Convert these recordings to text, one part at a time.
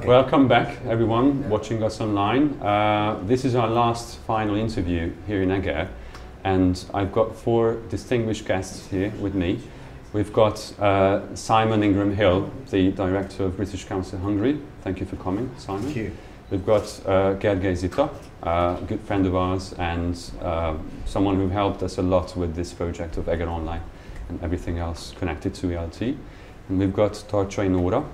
Welcome back, everyone watching us online. This is our last final interview here in Eger, and I've got 4 distinguished guests here with me. We've got Simon Ingram-Hill, the Director of British Council Hungary. Thank you for coming, Simon. Thank you. We've got Gergely Zita, a good friend of ours and someone who helped us a lot with this project of Eger Online and everything else connected to ELT. And we've got Tarcsai Nóra,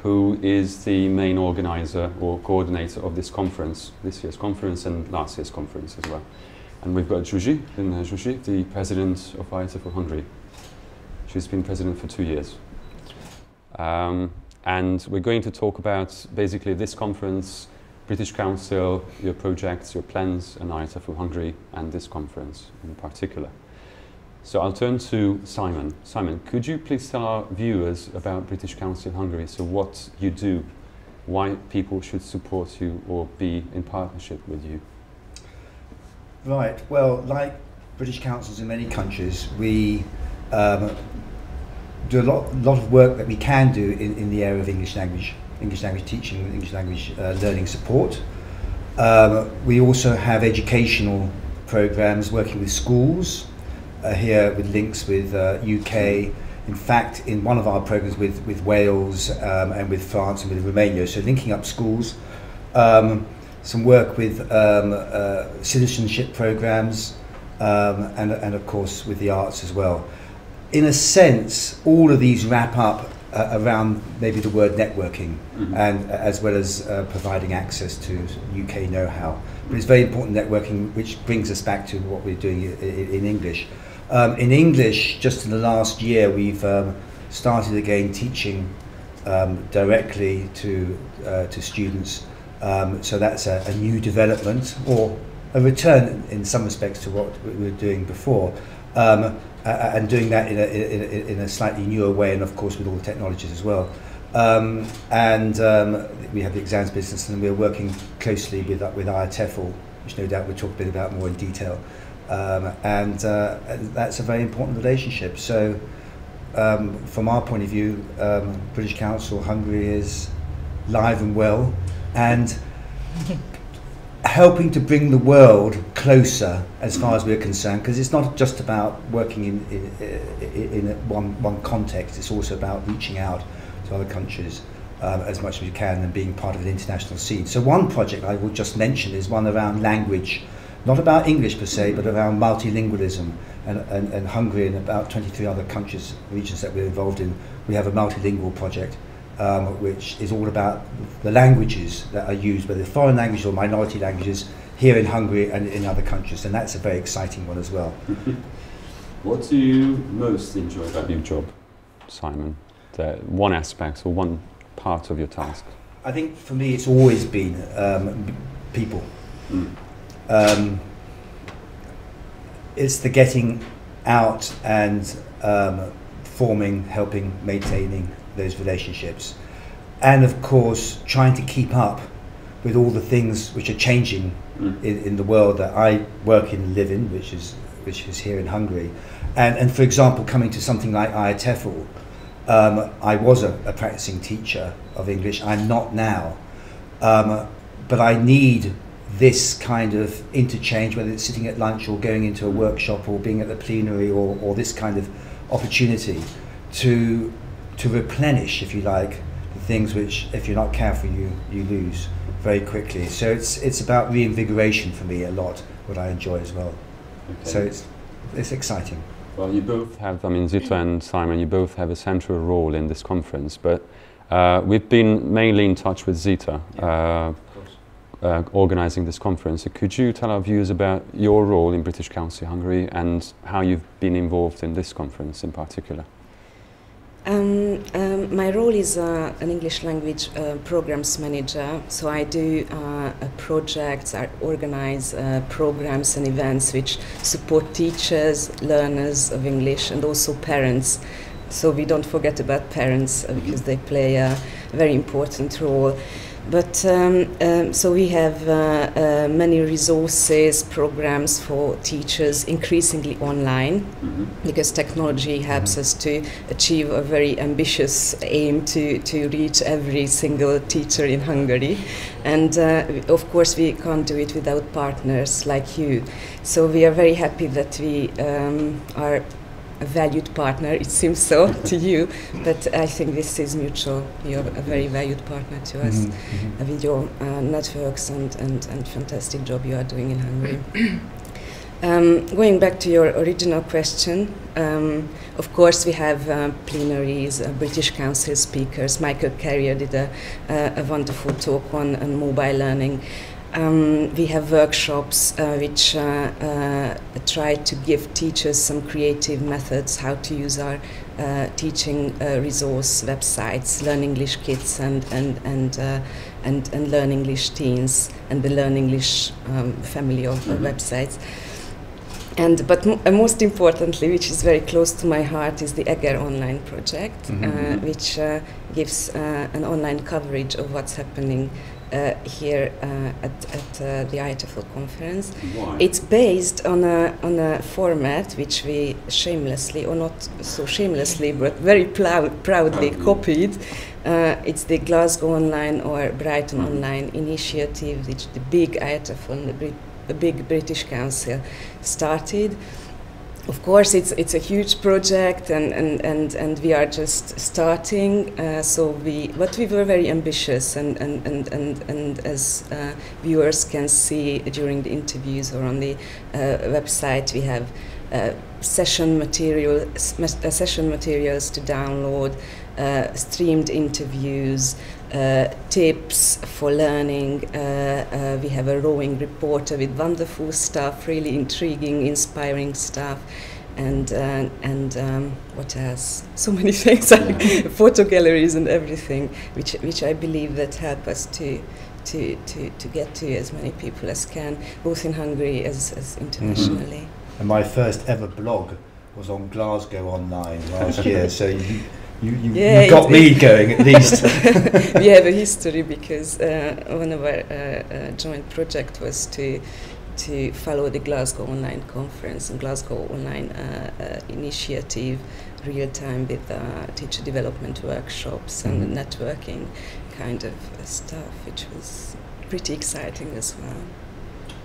who is the main organizer or coordinator of this conference, this year's conference and last year's conference as well. And we've got Zsuzsi, the president of IATEFL-Hungary. She's been president for 2 years. And we're going to talk about basically this conference, British Council, your projects, your plans, and IATEFL-Hungary, and this conference in particular. So I'll turn to Simon. Simon, could you please tell our viewers about British Council Hungary, so what you do, why people should support you or be in partnership with you? Right, well, like British councils in many countries, we do a lot of work that we can do in the area of English language teaching, English language learning support. We also have educational programs working with schools, here with links with UK, in fact in one of our programs with Wales and with France and with Romania, so linking up schools. Some work with citizenship programs and of course with the arts as well. In a sense, all of these wrap up around maybe the word networking, and as well as providing access to UK know-how. But it's very important networking, which brings us back to what we're doing in English. In English, just in the last year, we've started again teaching directly to students. So that's a new development, or a return in some respects to what we were doing before, and doing that in a slightly newer way, and of course with all the technologies as well. We have the exams business, and we're working closely with IATEFL, which no doubt we'll talk a bit about more in detail. And that's a very important relationship. So from our point of view, British Council Hungary is live and well, and helping to bring the world closer as far as we're concerned, because it's not just about working in one context, it's also about reaching out to other countries as much as we can and being part of an international scene. So one project I will just mention is one around language, not about English per se, but around multilingualism, and Hungary and about 23 other countries, regions that we're involved in. We have a multilingual project which is all about the languages that are used, whether foreign languages or minority languages, here in Hungary and in other countries, and that's a very exciting one as well. What do you most enjoy about your job, Simon? The one aspect or one part of your task? I think for me it's always been people. It's the getting out and forming, helping, maintaining those relationships, and of course trying to keep up with all the things which are changing in the world that I work in and live in, which is here in Hungary. And for example, coming to something like IATEFL, I was a practicing teacher of English. I'm not now, but I need this kind of interchange, whether it's sitting at lunch or going into a workshop or being at the plenary, or this kind of opportunity to replenish, if you like, the things which, if you're not careful, you lose very quickly. So it's about reinvigoration for me a lot, what I enjoy as well. Okay. So it's exciting. Well, you both have, I mean, Zita and Simon, you both have a central role in this conference, but we've been mainly in touch with Zita, organising this conference. So could you tell our viewers about your role in British Council Hungary and how you've been involved in this conference in particular? My role is an English language programs manager, so I do projects, I organize programs and events which support teachers, learners of English, and also parents. So we don't forget about parents because they play a very important role. But so we have many resources, programs for teachers, increasingly online, because technology helps us to achieve a very ambitious aim to reach every single teacher in Hungary. And of course we can't do it without partners like you. So we are very happy that we are a valued partner, it seems so to you, but I think this is mutual. You're a very valued partner to us with your networks and fantastic job you are doing in Hungary. Going back to your original question, of course we have plenaries, British Council speakers. Michael Carrier did a wonderful talk on mobile learning. We have workshops which try to give teachers some creative methods how to use our teaching resource websites, Learn English Kids and Learn English Teens, and the Learn English family of websites. But most importantly, which is very close to my heart, is the EGER online project, which gives an online coverage of what's happening here at the IATEFL conference. Why? It's based on a format which we shamelessly, or not so shamelessly, but very proudly copied. It's the Glasgow Online or Brighton Online initiative, which the big IATEFL, the big British Council started. Of course, it's a huge project, and we are just starting. But we were very ambitious, and as viewers can see during the interviews or on the website, we have session materials to download, streamed interviews, tips for learning. We have a rowing reporter with wonderful stuff, really intriguing, inspiring stuff, and what else? So many things, photo galleries and everything, which I believe that help us to get to as many people as can, both in Hungary as internationally. And my first ever blog was on Glasgow Online last year, so you got me going at least. We have a history because one of our joint project was to follow the Glasgow Online conference and Glasgow Online initiative real time with teacher development workshops and networking kind of stuff, which was pretty exciting as well.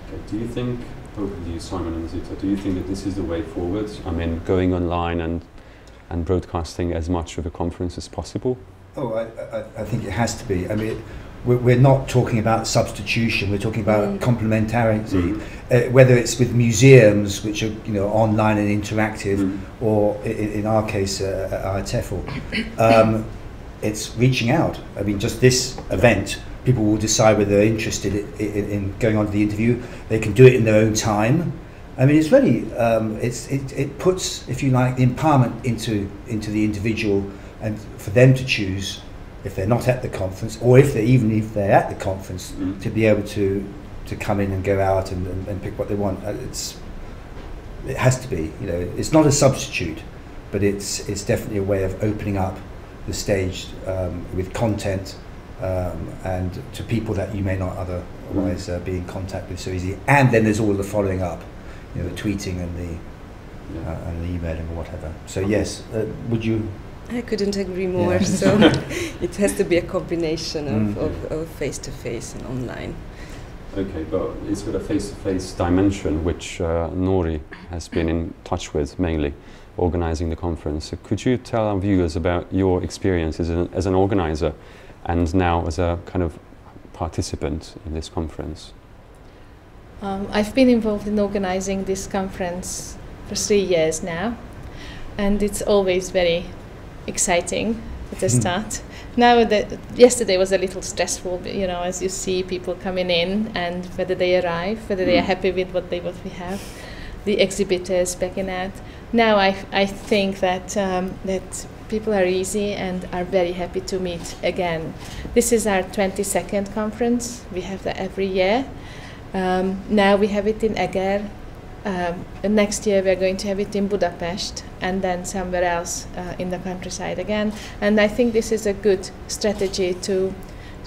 Okay. Do you think, both of you, Simon and Zita, do you think that this is the way forward? I mean, going online and broadcasting as much of a conference as possible? Oh, I think it has to be. I mean, we're not talking about substitution. We're talking about complementarity. Whether it's with museums, which are online and interactive, or in our case at IATEFL, it's reaching out. I mean, just this event, people will decide whether they're interested in going on to the interview. They can do it in their own time. I mean, it's really, it puts, if you like, the empowerment into the individual, and for them to choose if they're not at the conference, or even if they're at the conference, to be able to come in and go out and pick what they want. It has to be, it's not a substitute, but it's definitely a way of opening up the stage with content and to people that you may not otherwise be in contact with so easily. And then there's all the following up. The tweeting and the emailing or whatever. So yes, would you? I couldn't agree more. Yeah. So it has to be a combination of face-to-face and online. Okay, but it's got a face-to-face dimension, which Nori has been in touch with, mainly organizing the conference. So could you tell our viewers about your experience as an organizer and now as a kind of participant in this conference? I've been involved in organizing this conference for 3 years now, and it's always very exciting at the start. Now, yesterday was a little stressful, as you see people coming in and whether they arrive, whether they are happy with what we have, the exhibitors backing out. Now I think that people are easy and are very happy to meet again. This is our 22nd conference. We have that every year. Now we have it in Eger. Next year we are going to have it in Budapest and then somewhere else in the countryside again. And I think this is a good strategy to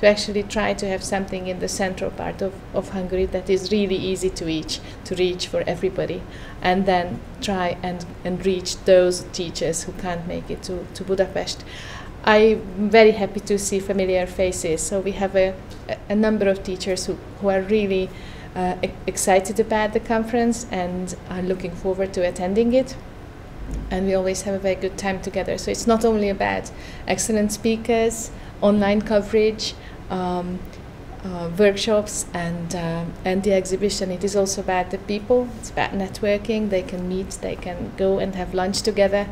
to actually try to have something in the central part of Hungary that is really easy to reach for everybody, and then try and reach those teachers who can't make it to Budapest. I'm very happy to see familiar faces. So we have a number of teachers who are really excited about the conference and are looking forward to attending it. And we always have a very good time together. So it's not only about excellent speakers, online coverage, workshops, and the exhibition. It is also about the people. It's about networking. They can meet. They can go and have lunch together.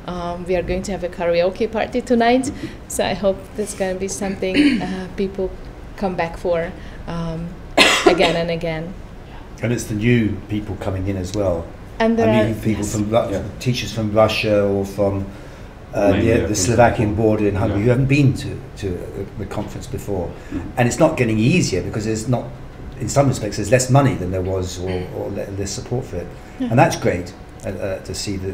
We are going to have a karaoke party tonight, so I hope that's going to be something people come back for again and again. And it's the new people coming in as well. And there I mean, people from teachers from Russia or from the Slovakian border in Hungary who haven't been to the conference before. And it's not getting easier because there's not, in some respects, there's less money than there was or less support for it. And that's great to see the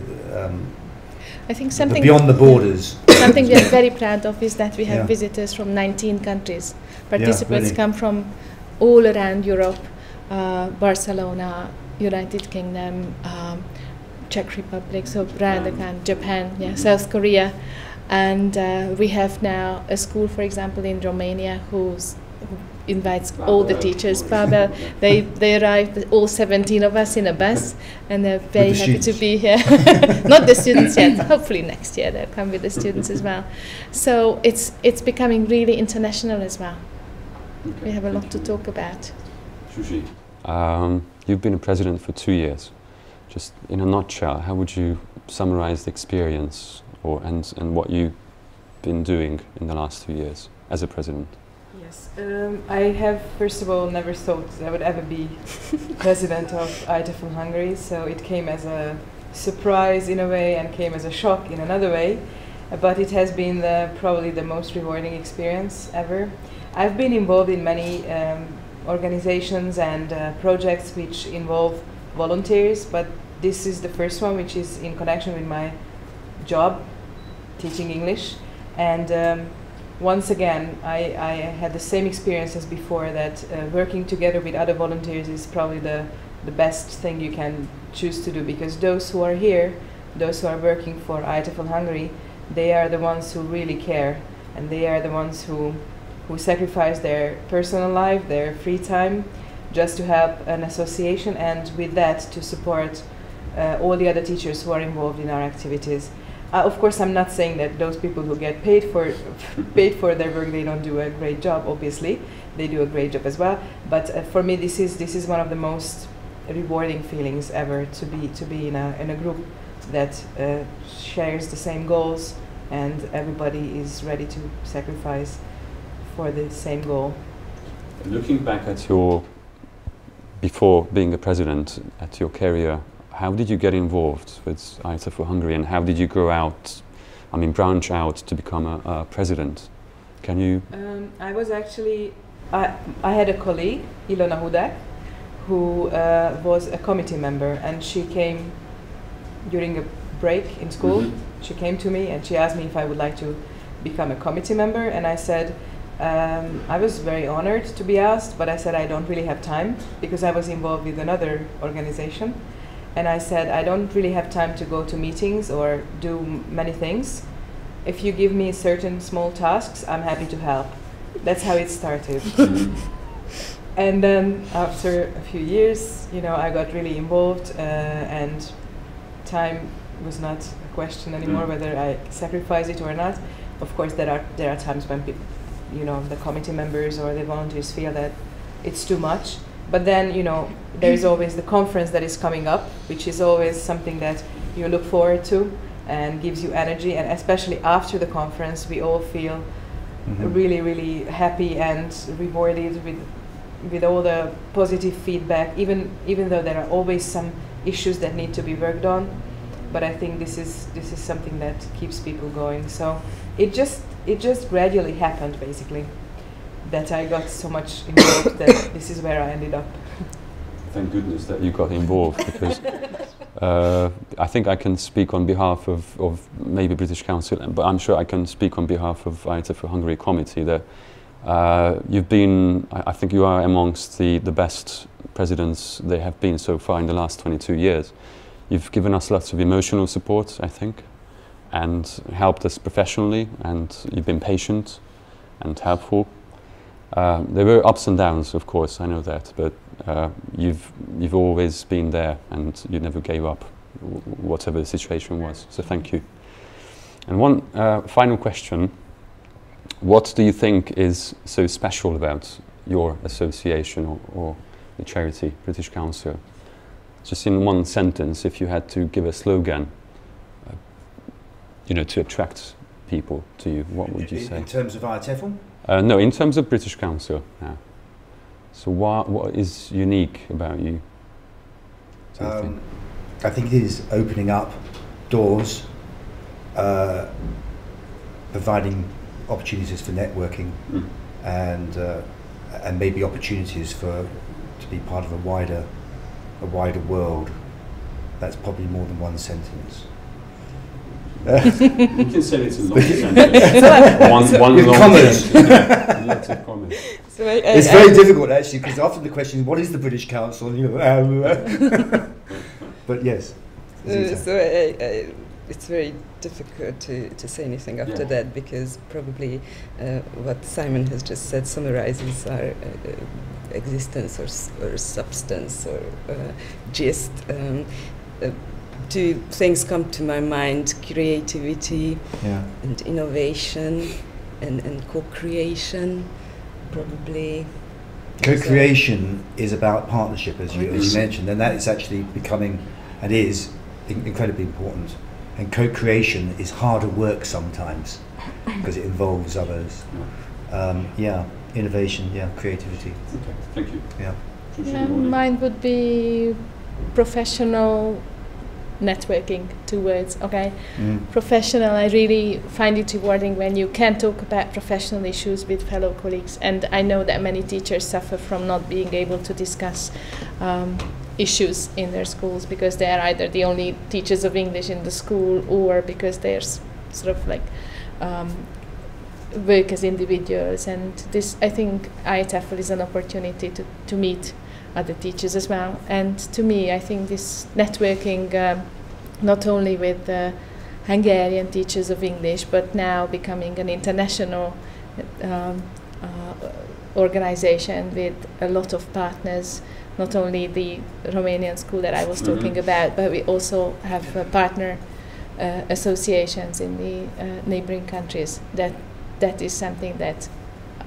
I think something beyond the borders. Something we are very proud of is that we have visitors from 19 countries. Participants come from all around Europe, Barcelona, United Kingdom, Czech Republic, so Japan, South Korea, and we have now a school, for example, in Romania who invites all the teachers. Pavel, they arrived, all 17 of us in a bus, and they're very happy to be here. Not the students yet. Hopefully next year they'll come with the students as well. So it's becoming really international as well. Okay. We have a lot to talk about. Sushi, you've been a president for 2 years. Just in a nutshell, how would you summarize the experience and what you've been doing in the last 2 years as a president? Yes, I have first of all never thought I would ever be president of IATEFL-Hungary, so it came as a surprise in a way and came as a shock in another way, but it has been probably the most rewarding experience ever. I've been involved in many organizations and projects which involve volunteers, but this is the first one which is in connection with my job, teaching English, and once again I had the same experience as before, that working together with other volunteers is probably the best thing you can choose to do, because those who are here, those who are working for IATEFL-Hungary, they are the ones who really care, and they are the ones who sacrifice their personal life, their free time, just to help an association, and with that to support all the other teachers who are involved in our activities. Of course, I'm not saying that those people who get paid for their work, they don't do a great job. Obviously, they do a great job as well. But for me, this is one of the most rewarding feelings ever, to be in a group that shares the same goals, and everybody is ready to sacrifice for the same goal. Looking back at before being a president, at your career, how did you get involved with IATEFL-Hungary, and how did you branch out to become a president? Can you? I was actually, I had a colleague, Ilona Hudák, who was a committee member, and she came during a break in school. She came to me and she asked me if I would like to become a committee member, and I said, I was very honored to be asked, but I said I don't really have time, because I was involved with another organization. And I said, I don't really have time to go to meetings or do many things. If you give me certain small tasks, I'm happy to help. That's how it started. And then after a few years, I got really involved, and time was not a question anymore, whether I sacrifice it or not. Of course, there are times when people, the committee members or the volunteers feel that it's too much. But then, there's always the conference that is coming up, which is always something that you look forward to and gives you energy. And especially after the conference, we all feel really, really happy and rewarded with all the positive feedback, even though there are always some issues that need to be worked on. But I think this is something that keeps people going. So it just gradually happened, basically, that I got so much involved that this is where I ended up. Thank goodness that you got involved, because I think I can speak on behalf of maybe British Council, but I'm sure I can speak on behalf of IATEFL-Hungary committee, that You've been, I think you are amongst the best presidents there have been so far in the last 22 years. You've given us lots of emotional support, I think, and helped us professionally, and you've been patient and helpful. There were ups and downs, of course, I know that, but you've always been there and you never gave up, whatever the situation was, so thank you. And one final question. What do you think is so special about your association or the charity, British Council? Just in one sentence, if you had to give a slogan, you know, to attract people to you, what would you say? In terms of IATEFL? No, in terms of British Council. Yeah. So what is unique about you? I think it is opening up doors, providing opportunities for networking, and maybe opportunities to be part of a wider world. That's probably more than one sentence. You can say it's a long sentence. one with long comments. sentence. Yeah, lots of comments. So it's very difficult actually, because often the question is, what is the British Council? You know, but yes. It's very difficult to say anything after that, because probably what Simon has just said summarizes our existence or substance or gist. Two things come to my mind: creativity and innovation and co-creation, probably. Co-creation is about partnership, as you mentioned, and that is actually becoming, and is incredibly important. And co-creation is harder work sometimes because it involves others. Innovation, creativity. Okay, thank you. Mine would be professional networking, 2 words, okay? Professional, I really find it rewarding when you can talk about professional issues with fellow colleagues, and I know that many teachers suffer from not being able to discuss issues in their schools because they are either the only teachers of English in the school, or because they're sort of like work as individuals. And this, I think IATEFL is an opportunity to meet other teachers as well. And to me, I think this networking, not only with Hungarian teachers of English, but now becoming an international organization with a lot of partners, not only the Romanian school that I was talking about, but we also have partner associations in the neighboring countries. That is something that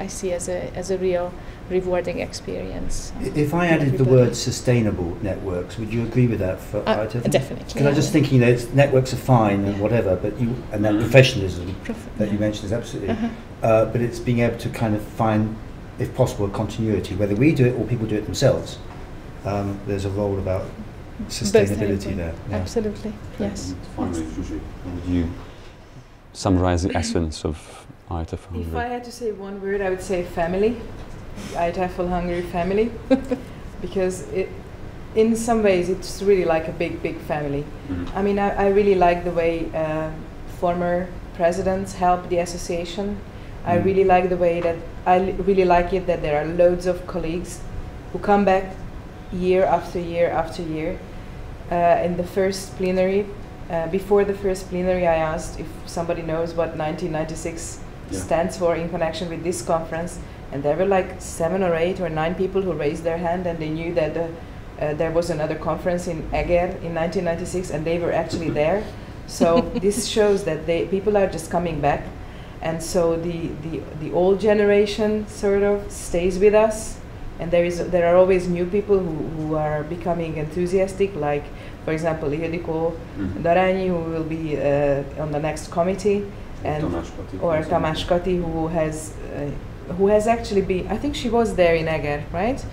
I see as a real rewarding experience. If I added the word sustainable networks, would you agree with that for IATEFL? Definitely. Because I'm just thinking that networks are fine and whatever, but that professionalism that you mentioned is absolutely, but it's being able to kind of find, if possible, a continuity, whether we do it or people do it themselves. There's a role about sustainability there. Yeah. Absolutely, yes. Finally, Zsuzsi, would you summarize the essence of IATEFL-Hungary? If I had to say one word, I would say family. IATEFL-Hungary family, because in some ways it's really like a big family. I mean, I really like the way former presidents help the association. I really like the way that that there are loads of colleagues who come back year after year after year. In the first plenary, before the first plenary, I asked if somebody knows what 1996 stands for in connection with this conference, and there were like 7 or 8 or 9 people who raised their hand, and they knew that there was another conference in Eger in 1996, and they were actually there. So this shows that people are just coming back, and so the old generation sort of stays with us, and there are always new people who are becoming enthusiastic, like for example Ildikó Darányi, who will be on the next committee, and Tamás Kati, who has actually been, I think she was there in Eger, right?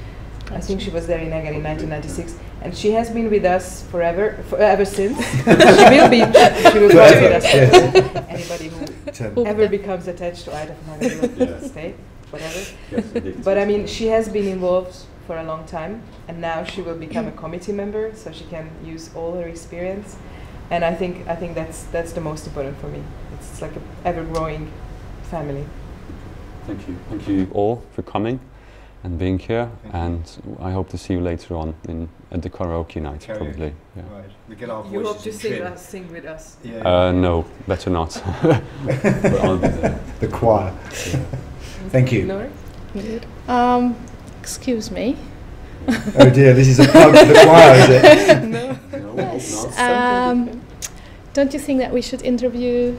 I think she was there in Eger in 1996, and she has been with us ever since. She will be with us forever. Anybody who ever becomes attached to IATEFL-Hungary will stay, whatever. But I mean, she has been involved for a long time, and now she will become a committee member, so she can use all her experience. And I think that's the most important for me. It's like an ever-growing family. Thank you. Thank you all for coming and being here, and I hope to see you later on at the karaoke night, probably. Yeah. Right. We get our You voices hope to in trim. sing with us. Yeah. No, better not. But I'll be there. The choir. Thank you. Norbert? Excuse me. Oh dear, this is a plug for the choir, is it? No. Yes. Don't you think that we should interview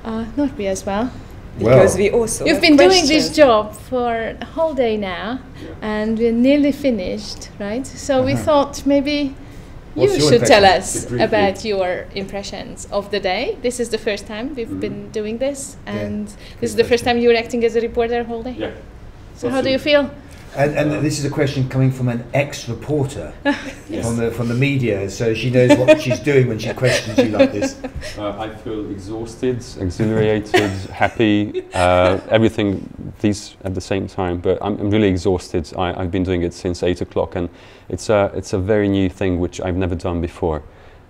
Norbert as well? Because we also You've have been doing questions. this job for a whole day now, and we're nearly finished, right? So we thought maybe What's you your should tell impression? us Briefly. about your impressions of the day. This is the first time we've been doing this, and this is the first time you're acting as a reporter whole day. Yeah. So how do you feel? And this is a question coming from an ex-reporter Yes. from the media, so she knows what she's doing when she questions you like this. I feel exhausted, exhilarated, happy, everything these at the same time. But I'm really exhausted. I've been doing it since 8 o'clock, and it's a very new thing which I've never done before.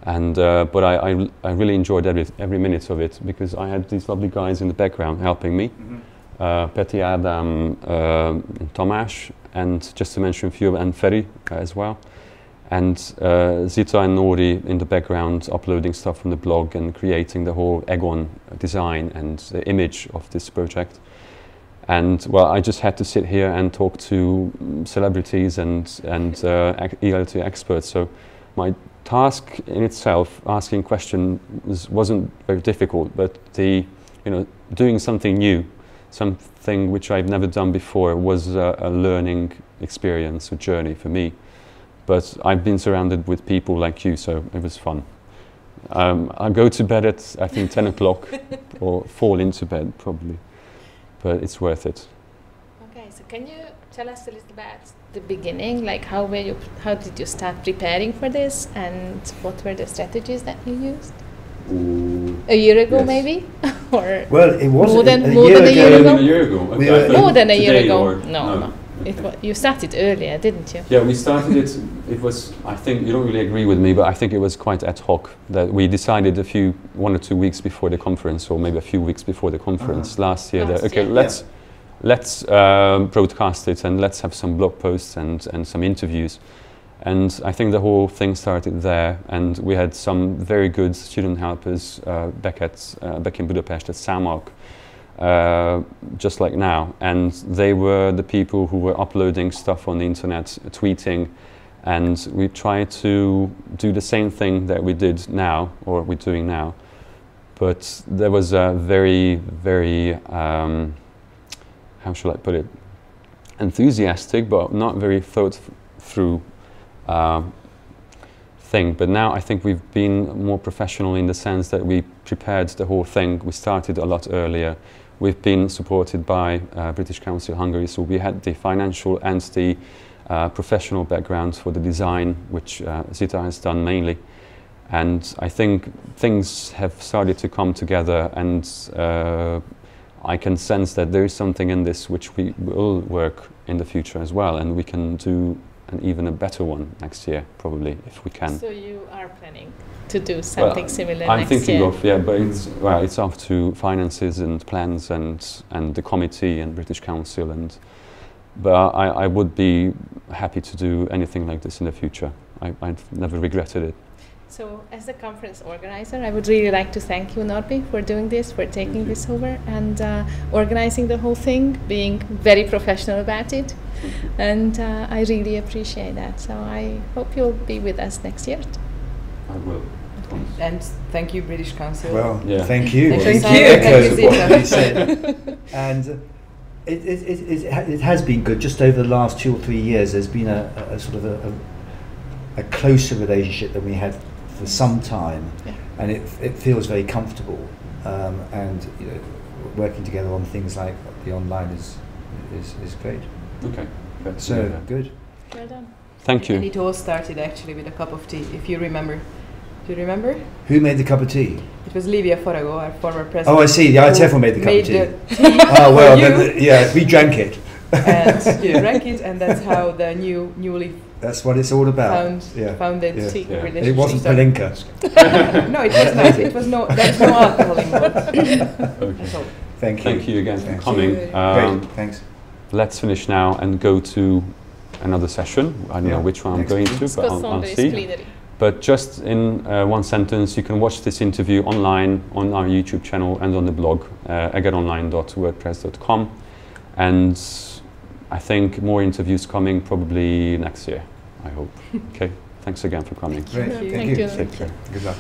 And but I really enjoyed every minute of it, because I had these lovely guys in the background helping me. Peti, Adam, Tamás, and just to mention a few, and Feri as well. And Zita and Nori in the background uploading stuff from the blog and creating the whole Egon design and the image of this project. And well, I just had to sit here and talk to celebrities and ELT experts. So my task in itself, asking questions, wasn't very difficult, but doing something new, something which I've never done before, was a learning experience, a journey for me. But I've been surrounded with people like you, so it was fun. I go to bed at, I think, 10 o'clock, or fall into bed probably, but it's worth it. Okay, so can you tell us a little about the beginning, like how did you start preparing for this, and what were the strategies that you used? A year ago, Yes. maybe? Or Well, it was more than a a year ago? A year ago. We Okay, I were- thought More than a year today ago. or- No. You started earlier, didn't you? Yeah, we started it. It was, I think, you don't really agree with me, but I think it was quite ad hoc, that we decided 1 or 2 weeks before the conference, or maybe a few weeks before the conference last year, that, Last okay, year. let's broadcast it, and let's have some blog posts and some interviews. And I think the whole thing started there, and we had some very good student helpers back in Budapest at Számak, just like now, and they were the people who were uploading stuff on the internet, tweeting, and we tried to do the same thing that we did now, or we're doing now, but there was a very, very, how shall I put it, enthusiastic but not very thought through thing. But now I think we've been more professional in the sense that we prepared the whole thing. We started a lot earlier. We've been supported by British Council Hungary, so we had the financial and the professional background for the design, which Zita has done mainly. And I think things have started to come together, and I can sense that there is something in this which we will work in the future as well, and we can do even a better one next year, probably, if we can. So you are planning to do something similar I'm next thinking year? of, yeah, but it's up to finances and plans and the committee and British Council, but I would be happy to do anything like this in the future. I've never regretted it. So, as the conference organizer, I would really like to thank you, Norbert, for doing this, for taking this over and organizing the whole thing, being very professional about it. And I really appreciate that. So I hope you'll be with us next year. I will. And thank you, British Council. Well, Yeah. thank you. Thank Thank you. you. Thank you, Echo what Zita. you said. And it has been good. Just over the last 2 or 3 years, there's been a sort of a closer relationship than we had for some time, and it feels very comfortable. And working together on things like the online is great. Okay. So good. Well done. Thank you. And it all started actually with a cup of tea, if you remember. Do you remember? Who made the cup of tea? It was Livia Farago, our former president. Oh, I see. The IATEFL made the cup of tea. The tea Oh well, for you, yeah, we drank it. and you drank it, and that's how the newly That's what it's all about. founded Yeah. tea Yeah. relationship. It wasn't started. Palinka. No, it was not. It was no. There was no alcohol involved. Okay. That's all. Thank you. Thank you again for Thank coming. Great, thanks. Let's finish now and go to another session. I don't know which one I'm going to, but I'll see. But just in one sentence, you can watch this interview online on our YouTube channel and on the blog, egeronline.wordpress.com. And I think more interviews coming probably next year, I hope. Okay, thanks again for coming. Great, Thank you. Take care. Good luck.